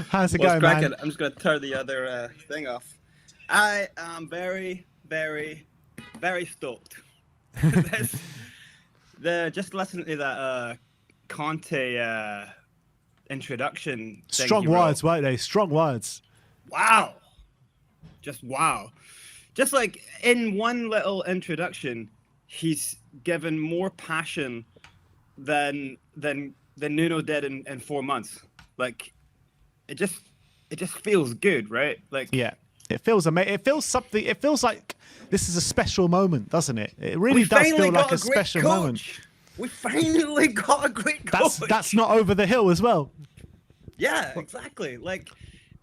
How's it Well, going, crack man? it. I'm just gonna turn the other thing off. I am very, very, very stoked. This, just listening to that Conte introduction thing Strong he wrote. words, weren't they? Strong words. Wow, just wow. Just like in one little introduction, he's given more passion than Nuno did in 4 months. Like it just feels good, right? Like Yeah. It feels amazing. It feels something. It feels like this is a special moment, doesn't it? It we really does finally feel like got a a great special moment. coach. We finally got a great coach. That's not over the hill as well. Yeah, exactly. Like,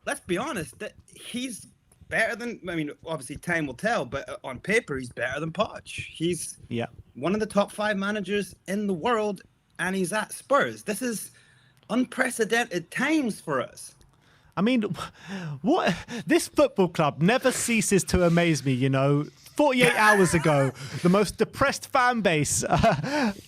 let's be honest. That he's better than. I mean, obviously time will tell, but on paper he's better than Poch. He's Yeah. one of the top 5 managers in the world, and he's at Spurs. This is unprecedented times for us. I mean, what this football club never ceases to amaze me, you know. 48 hours ago, the most depressed fan base.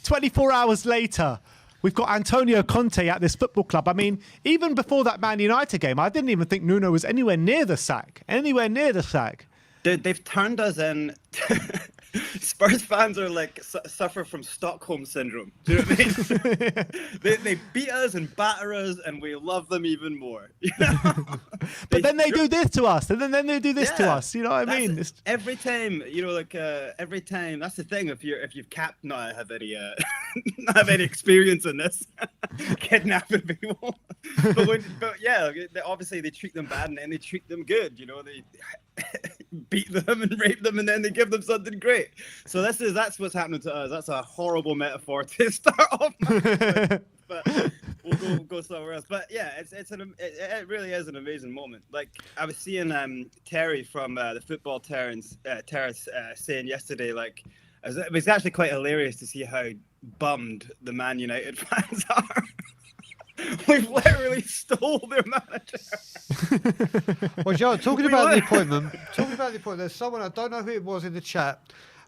24 hours later, we've got Antonio Conte at this football club. I mean, even before that Man United game, I didn't even think Nuno was anywhere near the sack. Anywhere near the sack. They've turned us in. Spurs fans are like suffer from Stockholm syndrome. Do you know what I mean? they beat us and batter us, and we love them even more. You know? But then they do this to us, and then they do this to us. You know what I mean? Every time, you know, like every time. That's the thing. If you've capped, not have any not have any experience in this kidnapping people. but yeah, obviously they treat them bad, and then they treat them good. You know, they beat them and rape them, and then they give them something great. So that's what's happening to us. That's a horrible metaphor to start off. But we'll go somewhere else. But yeah, it really is an amazing moment. Like I was seeing Terry from the Football Terrace saying yesterday, like it was actually quite hilarious to see how bummed the Man United fans are. We've literally stole their manager. Well, Joe, talking about the appointment, there's someone, I don't know who it was in the chat,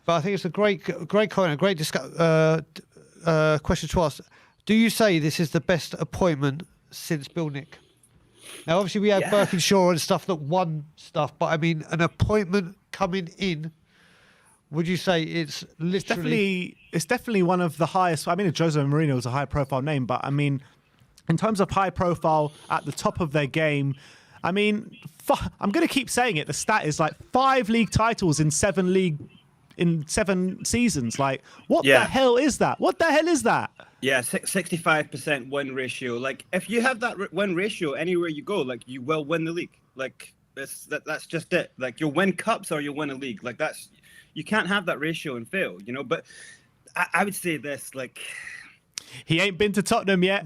but I think it's a great comment, a great question to ask. Do you say this is the best appointment since Bill Nick? Now, obviously, we had Birkinshaw and stuff that won stuff, but I mean, an appointment coming in, would you say it's literally... It's definitely one of the highest. I mean, Jose Mourinho is a high-profile name, but I mean, in terms of high profile at the top of their game, I mean, I'm going to keep saying it. The stat is like 5 league titles in 7 seasons. Like, what the hell is that? What the hell is that? Yeah, 65% win ratio. Like, if you have that win ratio anywhere you go, like, you will win the league. Like, that's just it. Like, you'll win cups or you'll win a league. Like, you can't have that ratio and fail, you know? But I would say this, like... He ain't been to Tottenham yet.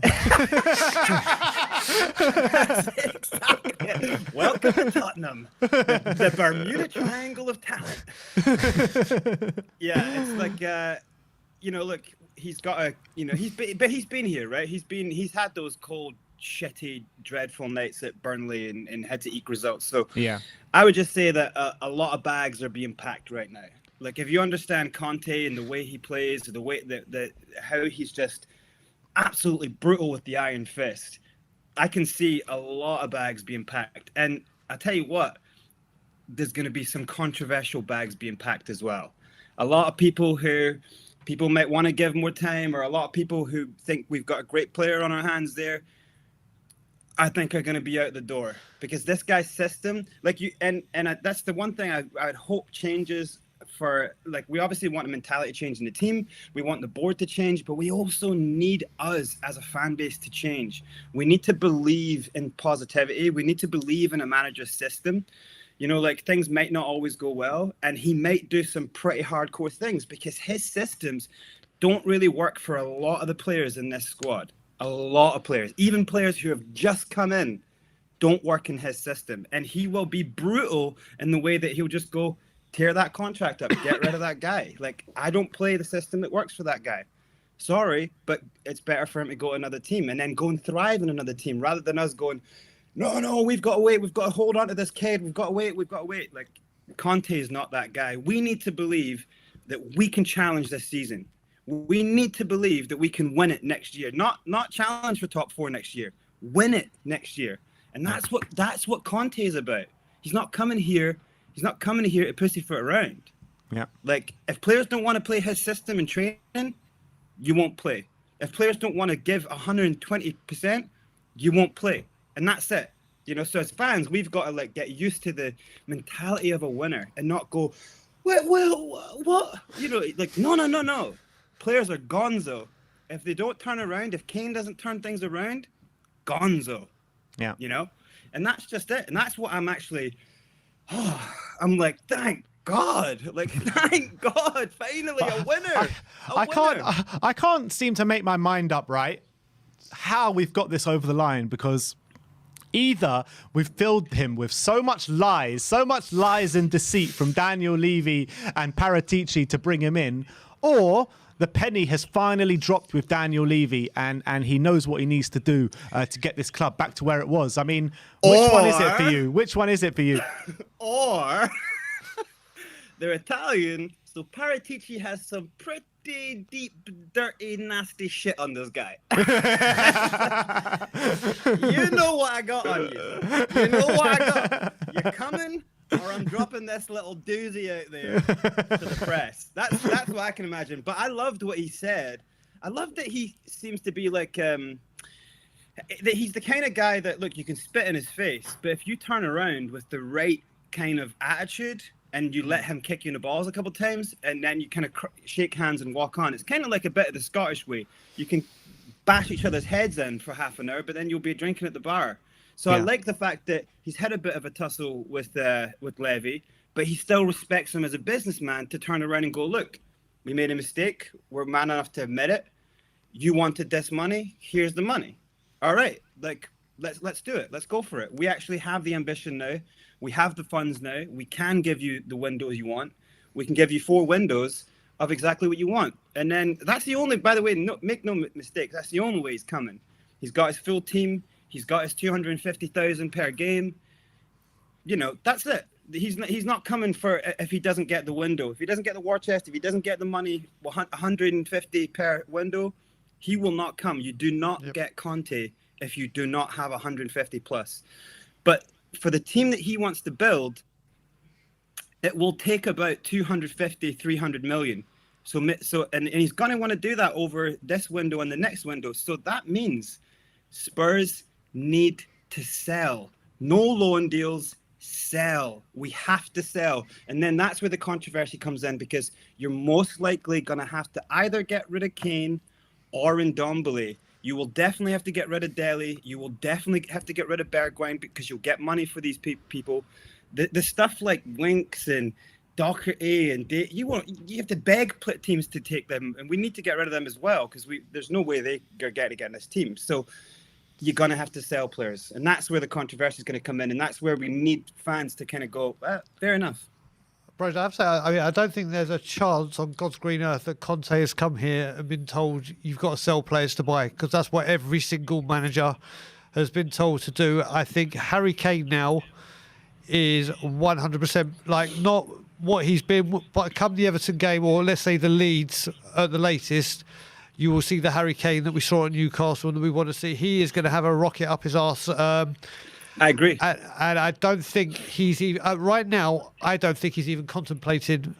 Exactly. Welcome to Tottenham, the Bermuda Triangle of talent. Yeah, it's like you know, look, he's got a, you know, he's been here, right? He's had those cold, shitty, dreadful nights at Burnley and had to eke results. So yeah, I would just say that a lot of bags are being packed right now. Like, if you understand Conte and the way he plays, the way that how he's just absolutely brutal with the iron fist, I can see a lot of bags being packed. And I tell you what, there's going to be some controversial bags being packed as well. A lot of people might want to give more time, or a lot of people who think we've got a great player on our hands there, I think are going to be out the door, because this guy's system, like you, and that's the one thing I'd hope changes. For, like, we obviously want a mentality change in the team. We want the board to change, but we also need us as a fan base to change. We need to believe in positivity. We need to believe in a manager's system. You know, like, things might not always go well, and he might do some pretty hardcore things, because his systems don't really work for a lot of the players in this squad. A lot of players, even players who have just come in, don't work in his system. And he will be brutal in the way that he'll just go, tear that contract up, get rid of that guy. Like, I don't play the system that works for that guy. Sorry, but it's better for him to go to another team and then go and thrive in another team, rather than us going, no, we've got to wait. We've got to hold on to this kid. We've got to wait. Like, Conte is not that guy. We need to believe that we can challenge this season. We need to believe that we can win it next year. Not challenge for top 4 next year. Win it next year. And that's what Conte is about. He's not coming here to pussyfoot around. Yeah. Like, if players don't want to play his system in training, you won't play. If players don't want to give 120%, you won't play. And that's it. You know, so as fans, we've got to like get used to the mentality of a winner and not go, well, what? You know, like, no. Players are gonzo. If they don't turn around, if Kane doesn't turn things around, gonzo. Yeah. You know? And that's just it. And that's what I'm actually, I'm like, thank God. Like, thank God, finally a winner. I can't seem to make my mind up, right, how we've got this over the line, because either we've filled him with so much lies and deceit from Daniel Levy and Paratici to bring him in, or the penny has finally dropped with Daniel Levy and he knows what he needs to do to get this club back to where it was. I mean, which one is it for you? Which one is it for you? Or they're Italian, so Paratici has some pretty deep, dirty, nasty shit on this guy. You know what I got on you. You know what I got. You're coming, or I'm dropping this little doozy out there to the press. That's what I can imagine. But I loved what he said. I love that he seems to be like that he's the kind of guy that, look, you can spit in his face, but if you turn around with the right kind of attitude and you let him kick you in the balls a couple of times, and then you kind of shake hands and walk on. It's kind of like a bit of the Scottish way. You can bash each other's heads in for half an hour, but then you'll be drinking at the bar. So I like the fact that he's had a bit of a tussle with Levy, but he still respects him as a businessman to turn around and go, look, we made a mistake. We're man enough to admit it. You wanted this money. Here's the money. All right, like let's do it. Let's go for it. We actually have the ambition now. We have the funds now. We can give you the windows you want. We can give you 4 windows of exactly what you want. And then that's the only, by the way, make no mistake, that's the only way he's coming. He's got his full team. He's got his 250,000 per game. You know, that's it. He's not coming for if he doesn't get the window. If he doesn't get the war chest, if he doesn't get the money, 150 per window, he will not come. You do not get Conte if you do not have 150 plus. But for the team that he wants to build, it will take about 250, 300 million. So and he's going to want to do that over this window and the next window. So that means Spurs need to sell. No loan deals, sell. We have to sell. And then that's where the controversy comes in, because you're most likely going to have to either get rid of Kane or Ndombele. You will definitely have to get rid of Dele. You will definitely have to get rid of Bergwijn, because you'll get money for these people. The stuff like Winks and Doherty and you have to beg teams to take them, and we need to get rid of them as well, because there's no way they're going to get in this team. So you're going to have to sell players, and that's where the controversy is going to come in, and that's where we need fans to kind of go, fair enough. Bros, I have to say, I mean, I don't think there's a chance on God's green earth that Conte has come here and been told you've got to sell players to buy, because that's what every single manager has been told to do. I think Harry Kane now is 100% like not what he's been, but come the Everton game, or let's say the Leeds at the latest, you will see the Harry Kane that we saw at Newcastle and that we want to see. He is going to have a rocket up his arse. I agree. And I don't think he's even, right now, I don't think he's even contemplated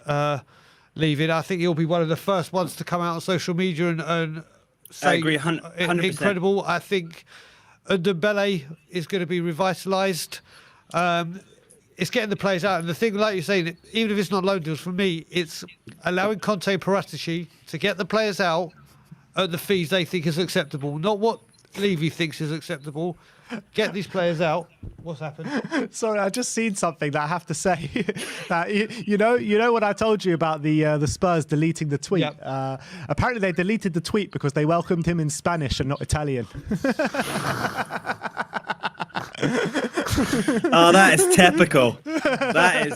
leaving. I think he'll be one of the first ones to come out on social media and say, I agree, 100%. Incredible. I think Ndombele is going to be revitalised. It's getting the players out. And the thing, like you're saying, even if it's not loan deals, for me, it's allowing Conte and Paratici to get the players out at the fees they think is acceptable, not what Levy thinks is acceptable. Get these players out. What's happened? Sorry, I just seen something that I have to say. That you know what I told you about the Spurs deleting the tweet. Yep. Apparently, they deleted the tweet because they welcomed him in Spanish and not Italian. Oh, that is typical. That is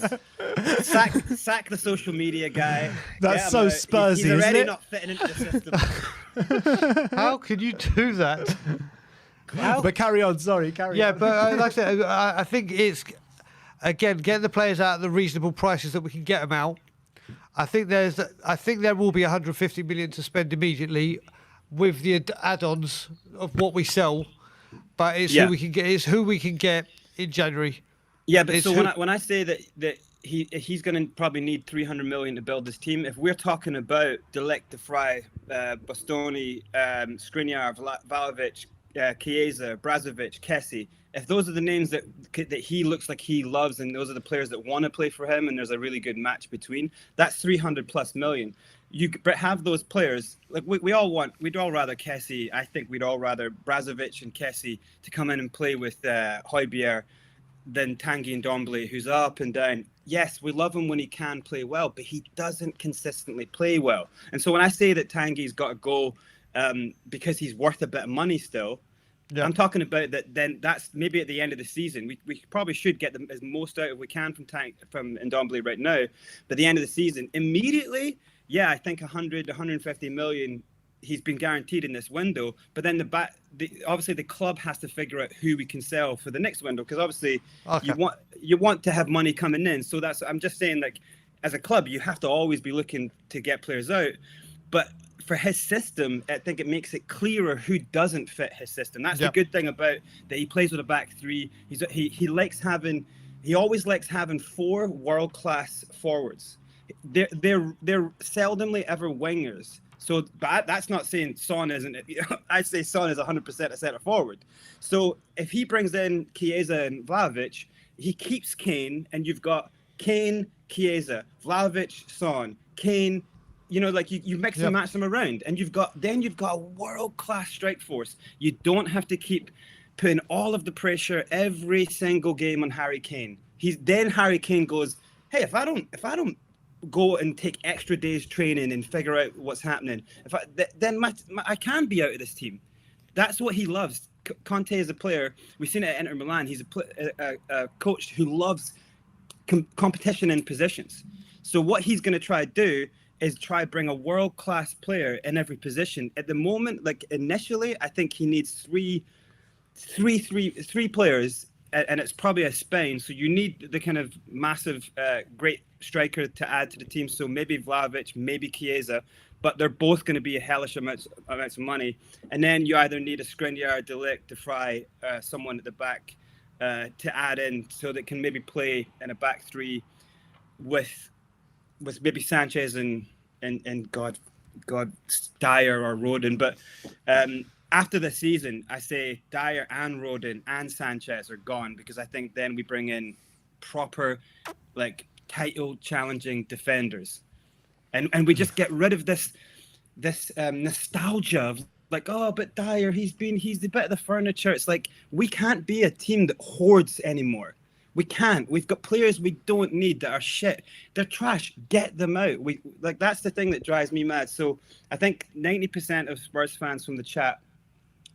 sack the social media guy. That's so Spursy, He's already isn't it? not fitting into the system. How can you do that? But carry on. Sorry, carry on. Yeah, but like I said, I think it's, again, getting the players out at the reasonable prices that we can get them out. I think there will be 150 million to spend immediately with the add-ons of what we sell. but it's Yeah. who we can get. It's who we can get in January. Yeah, but It's so who- when I say that he's going to probably need 300 million to build this team, if we're talking about De Ligt, De Vrij, Bastoni, Skriniar, Vlahovic, Chiesa, Brazovic, Kessie, if those are the names that he looks like he loves, and those are the players that want to play for him, and there's a really good match between, that's 300 plus million. You have those players, like we'd all rather Kessie. I think we'd all rather Brazovic and Kessie to come in and play with Højbjerg than Tanguy and Ndombele, who's up and down. Yes, we love him when he can play well, but he doesn't consistently play well. And so when I say that Tanguy's got to go because he's worth a bit of money still, I'm talking about that. Then that's maybe at the end of the season. We probably should get the as most out of we can from Ndombele right now. But at the end of the season, immediately, yeah, I think 150 million. He's been guaranteed in this window, but then obviously the club has to figure out who we can sell for the next window, because obviously you want to have money coming in. So I'm just saying, like, as a club, you have to always be looking to get players out. But for his system, I think it makes it clearer who doesn't fit his system. That's the good thing about that. He plays with a back three. He always likes having 4 world-class forwards. They're seldomly ever wingers. So that's not saying Son isn't. I'd say Son is 100% a centre forward. So if he brings in Chiesa and Vlahovic, he keeps Kane, and you've got Kane, Chiesa, Vlahovic, Son, Kane. You know, like you mix and match them around, and you've got a world-class strike force. You don't have to keep putting all of the pressure every single game on Harry Kane. Harry Kane goes, hey, if I don't go and take extra days training and figure out what's happening, then I can be out of this team. That's what he loves. Conte is a player. We've seen it at Inter Milan. He's a coach who loves competition in positions. So what he's going to try to do is bring a world-class player in every position. At the moment, like initially, I think he needs three players, and it's probably a Spain. So you need the kind of massive, great striker to add to the team. So maybe Vlahovic, maybe Chiesa, but they're both going to be a hellish amounts of money. And then you either need a Skriniar, De Ligt, De Vrij, someone at the back to add in, so that can maybe play in a back three with maybe Sanchez and God Dyer or Rodin. But after the season, I say Dyer and Rodin and Sanchez are gone, because I think then we bring in proper, like, title challenging defenders, and we just get rid of this nostalgia of like, oh, but Dyer, he's the bit of the furniture. It's like, we can't be a team that hoards anymore. We can't. We've got players we don't need that are shit. They're trash. Get them out. That's the thing that drives me mad. So I think 90% of Spurs fans from the chat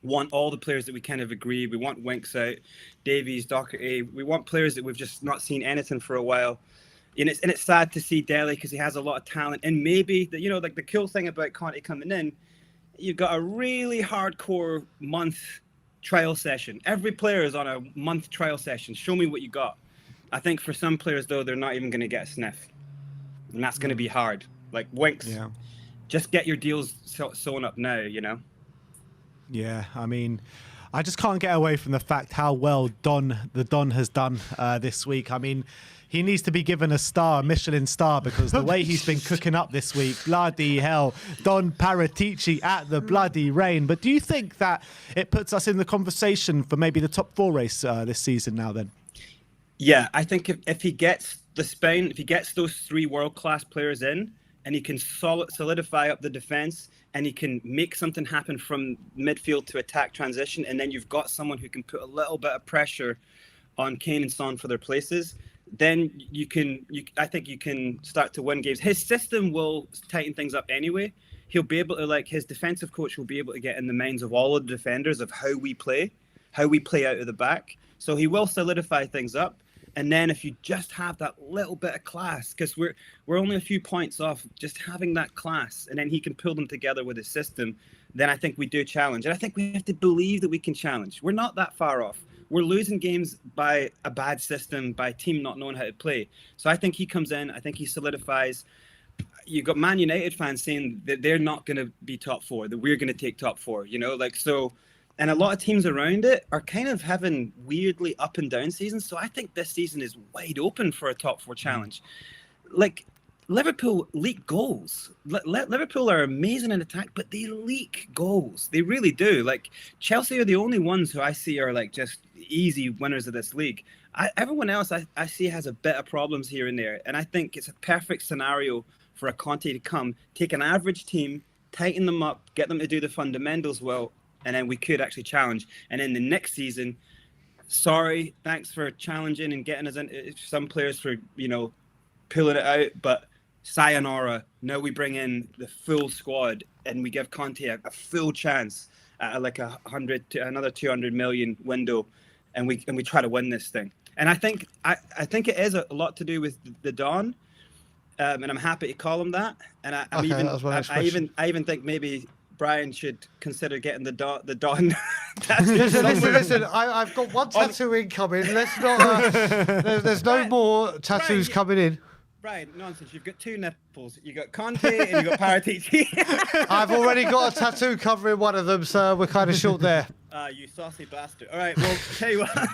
want all the players that we kind of agree. We want Winks out, Davies, Doherty. We want players that we've just not seen anything for a while. And it's sad to see Dele, because he has a lot of talent. And maybe like the cool thing about Conte coming in, you've got a really hardcore month trial session. Every player is on a month trial session. Show me what you got. I think for some players, though, they're not even going to get a sniff, and that's going to be hard. Like Winks, just get your deals sewn up now. Yeah, I mean, I just can't get away from the fact how well the Don has done this week. I mean, he needs to be given a Michelin star, because the way he's been cooking up this week, bloody hell, Don Paratici at the bloody rain. But do you think that it puts us in the conversation for maybe the top 4 race this season now then? Yeah, I think if he gets if he gets those 3 world-class players in, and he can solidify up the defense, and he can make something happen from midfield to attack transition, and then you've got someone who can put a little bit of pressure on Kane and Son for their places, then I think you can start to win games. His system will tighten things up anyway. He'll be able to, his defensive coach will be able to get in the minds of all of the defenders of how we play out of the back. So he will solidify things up. And then if you just have that little bit of class, because we're only a few points off just having that class, and then he can pull them together with his system, then I think we do challenge. And I think we have to believe that we can challenge. We're not that far off. We're losing games by a bad system, by a team not knowing how to play. So I think he comes in. I think he solidifies. You've got Man United fans saying that they're not going to be top 4, that we're going to take top 4, So and a lot of teams around it are kind of having weirdly up and down seasons. So I think this season is wide open for a top 4 challenge. Like, Liverpool leak goals. Liverpool are amazing in attack, but they leak goals. They really do. Like, Chelsea are the only ones who I see are like just easy winners of this league. Everyone else I see has a bit of problems here and there. And I think it's a perfect scenario for a Conte to come, take an average team, tighten them up, get them to do the fundamentals well, and then we could actually challenge. And in the next season, sorry, thanks for challenging and getting us in. Some players for, pulling it out, but sayonara. Now we bring in the full squad and we give Conte a full chance at like 100 to another 200 million window, and we try to win this thing. And I think it is a lot to do with the Don, and I'm happy to call him that. And I even think maybe Brian should consider getting the Don tattoo. Listen. I've got one tattoo incoming. Let's not. There's no more tattoos coming in. Brian, nonsense. You've got 2 nipples. You got Conte and you got Paratici. I've already got a tattoo covering one of them, so we're kind of short there. You saucy bastard. All right, well, tell you what.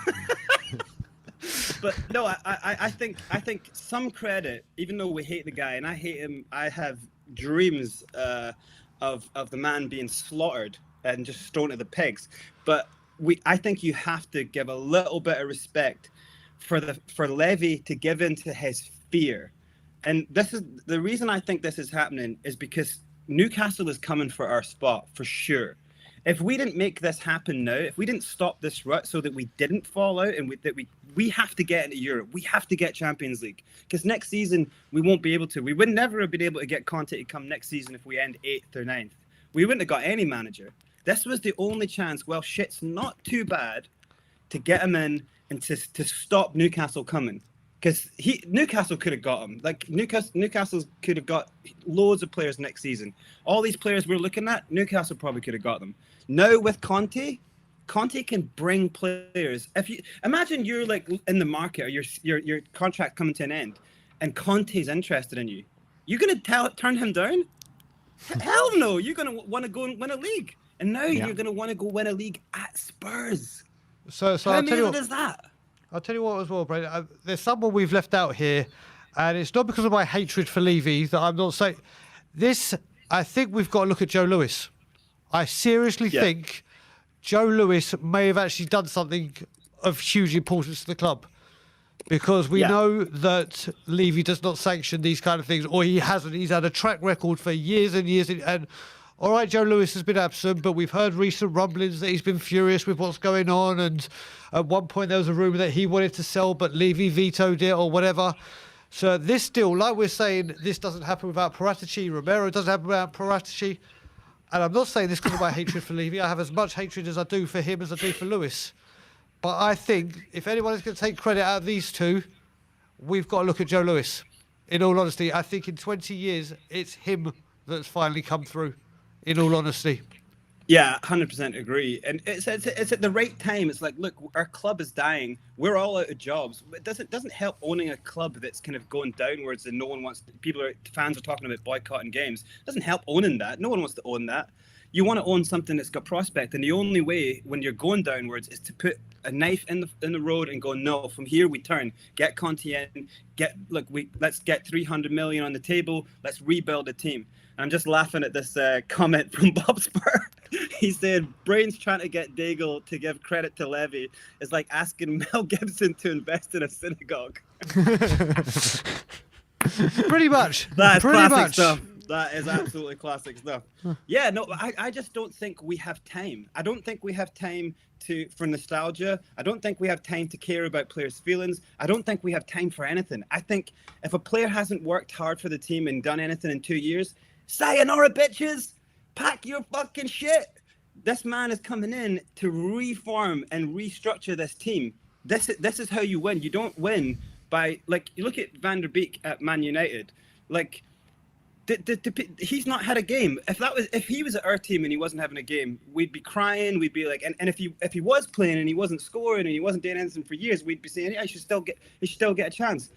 But no, I think some credit, even though we hate the guy and I hate him, I have dreams of the man being slaughtered and just thrown to the pigs. But I think you have to give a little bit of respect for Levy to give in to his fear. And this is the reason I think this is happening, is because Newcastle is coming for our spot for sure. If we didn't make this happen now, if we didn't stop this rut so that we didn't fall out, and we have to get into Europe, we have to get Champions League, because next season we won't be able to. We would never have been able to get Conte to come next season if we end 8th or 9th. We wouldn't have got any manager. This was the only chance. Well, shit's not too bad to get him in and to stop Newcastle coming. Because Newcastle could have got him. Like, Newcastle could have got loads of players next season. All these players we're looking at, Newcastle probably could have got them. Now with Conte can bring players. If you imagine you're like in the market, or your contract coming to an end, and Conte's interested in you, you're gonna turn him down? Hell no! You're gonna want to go and win a league, and now you're gonna want to go win a league at Spurs. So how amazing is that? I'll tell you what as well, Brad. There's someone we've left out here, and it's not because of my hatred for Levy that I'm not saying this. I think we've got to look at Joe Lewis. I seriously think Joe Lewis may have actually done something of huge importance to the club, because we know that Levy does not sanction these kind of things, or he hasn't. He's had a track record for years and years. And all right, Joe Lewis has been absent, but we've heard recent rumblings that he's been furious with what's going on. And at one point there was a rumour that he wanted to sell, but Levy vetoed it or whatever. So this deal, like we're saying, this doesn't happen without Paratici. Romero doesn't happen without Paratici. And I'm not saying this because of my hatred for Levy. I have as much hatred as I do for him as I do for Lewis. But I think if anyone is going to take credit out of these two, we've got to look at Joe Lewis. In all honesty, I think in 20 years, it's him that's finally come through, in all honesty. Yeah, 100% agree. And it's at the right time. It's like, look, our club is dying. We're all out of jobs. It doesn't help owning a club that's kind of going downwards and no one wants. Fans are talking about boycotting games. It doesn't help owning that. No one wants to own that. You want to own something that's got prospect, and the only way when you're going downwards is to put a knife in the road and go, no, from here we turn. Get Conte in. Let's get 300 million on the table. Let's rebuild a team. I'm just laughing at this comment from Bob Spur. He said, Brain's trying to get Daigle to give credit to Levy is like asking Mel Gibson to invest in a synagogue. Pretty much. That's classic stuff. That is absolutely classic stuff. Yeah, no, I just don't think we have time. I don't think we have time for nostalgia. I don't think we have time to care about players' feelings. I don't think we have time for anything. I think if a player hasn't worked hard for the team and done anything in 2 years, sayonara, bitches. Pack your fucking shit. This man is coming in to reform and restructure this team. This is how you win. You don't win by, like, you look at Van der Beek at Man United. Like, he's not had a game. If he was at our team and he wasn't having a game, we'd be crying. We'd be like, and if he was playing and he wasn't scoring and he wasn't doing anything for years, we'd be saying, yeah, he should still get a chance.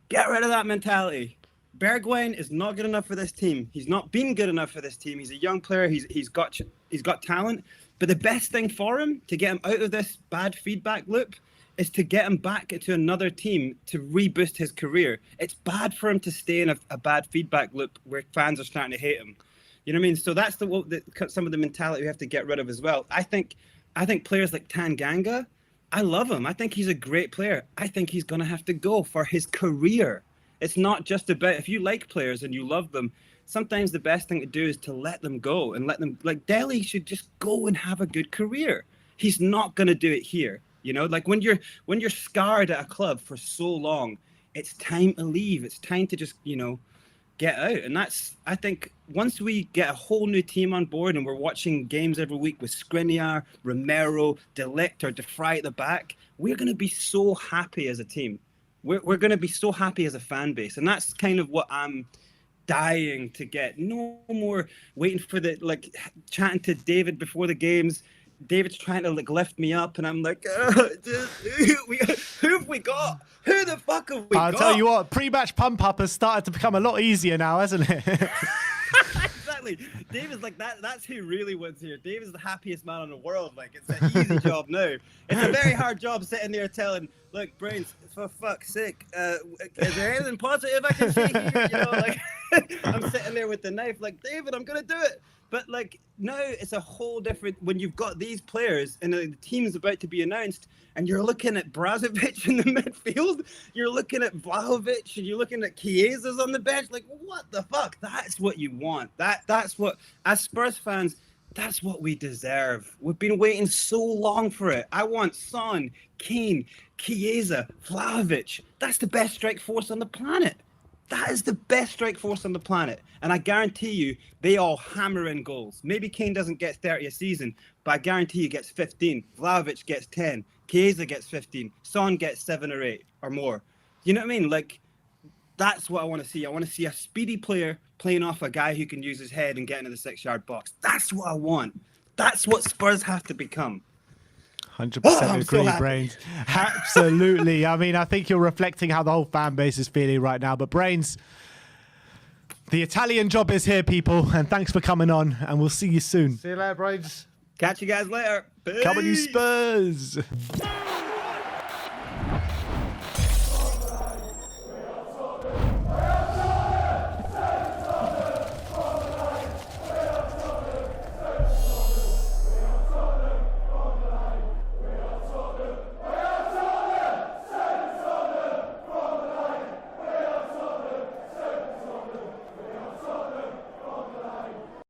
Get rid of that mentality. Bergwijn is not good enough for this team. He's not been good enough for this team. He's a young player. He's got talent, But the best thing for him to get him out of this bad feedback loop is to get him back into another team to reboost his career. It's bad for him to stay in a bad feedback loop where fans are starting to hate him. You know what I mean? So that's some of the mentality we have to get rid of as well. I think players like Tanganga, I love him. I think he's a great player. I think he's going to have to go for his career. It's not just about, if you like players and you love them, sometimes the best thing to do is to let them go and let them, like Delhi should just go and have a good career. He's not going to do it here. You know, like when you're scarred at a club for so long, it's time to leave. It's time to just, you know, get out. And that's, I think, once we get a whole new team on board and we're watching games every week with Skriniar, Romero, De Ligt or De Vrij at the back, we're going to be so happy as a team. We're going to be so happy as a fan base. And that's kind of what I'm dying to get. No more waiting for the, like, chatting to David before the games. David's trying to like lift me up, and I'm like, who have we got? Who the fuck have we got? I'll tell you what, pre-match pump-up has started to become a lot easier now, hasn't it? Exactly. David's like, that's who really wins here. David's the happiest man in the world. Like, it's an easy job now. It's a very hard job sitting there telling, look, Brains, for fuck's sake, is there anything positive I can say here? You know, like, I'm sitting there with the knife, like, David, I'm going to do it. But like now it's a whole different when you've got these players and the team's about to be announced and you're looking at Brazovic in the midfield, you're looking at Vlahovic and you're looking at Chiesa's on the bench. Like, what the fuck? That's what you want. That's what, as Spurs fans, that's what we deserve. We've been waiting so long for it. I want Son, Kane, Chiesa, Vlahovic. That's the best strike force on the planet. That is the best strike force on the planet. And I guarantee you, they all hammer in goals. Maybe Kane doesn't get 30 a season, but I guarantee he gets 15. Vlahovic gets 10. Chiesa gets 15. Son gets 7 or 8 or more. You know what I mean? Like, that's what I want to see. I want to see a speedy player playing off a guy who can use his head and get into the 6-yard box. That's what I want. That's what Spurs have to become. 100% agree, Brains. Absolutely. I mean, I think you're reflecting how the whole fan base is feeling right now. But Brains, the Italian job is here, people. And thanks for coming on. And we'll see you soon. See you later, Brains. Catch you guys later. Peace. Come on, you Spurs.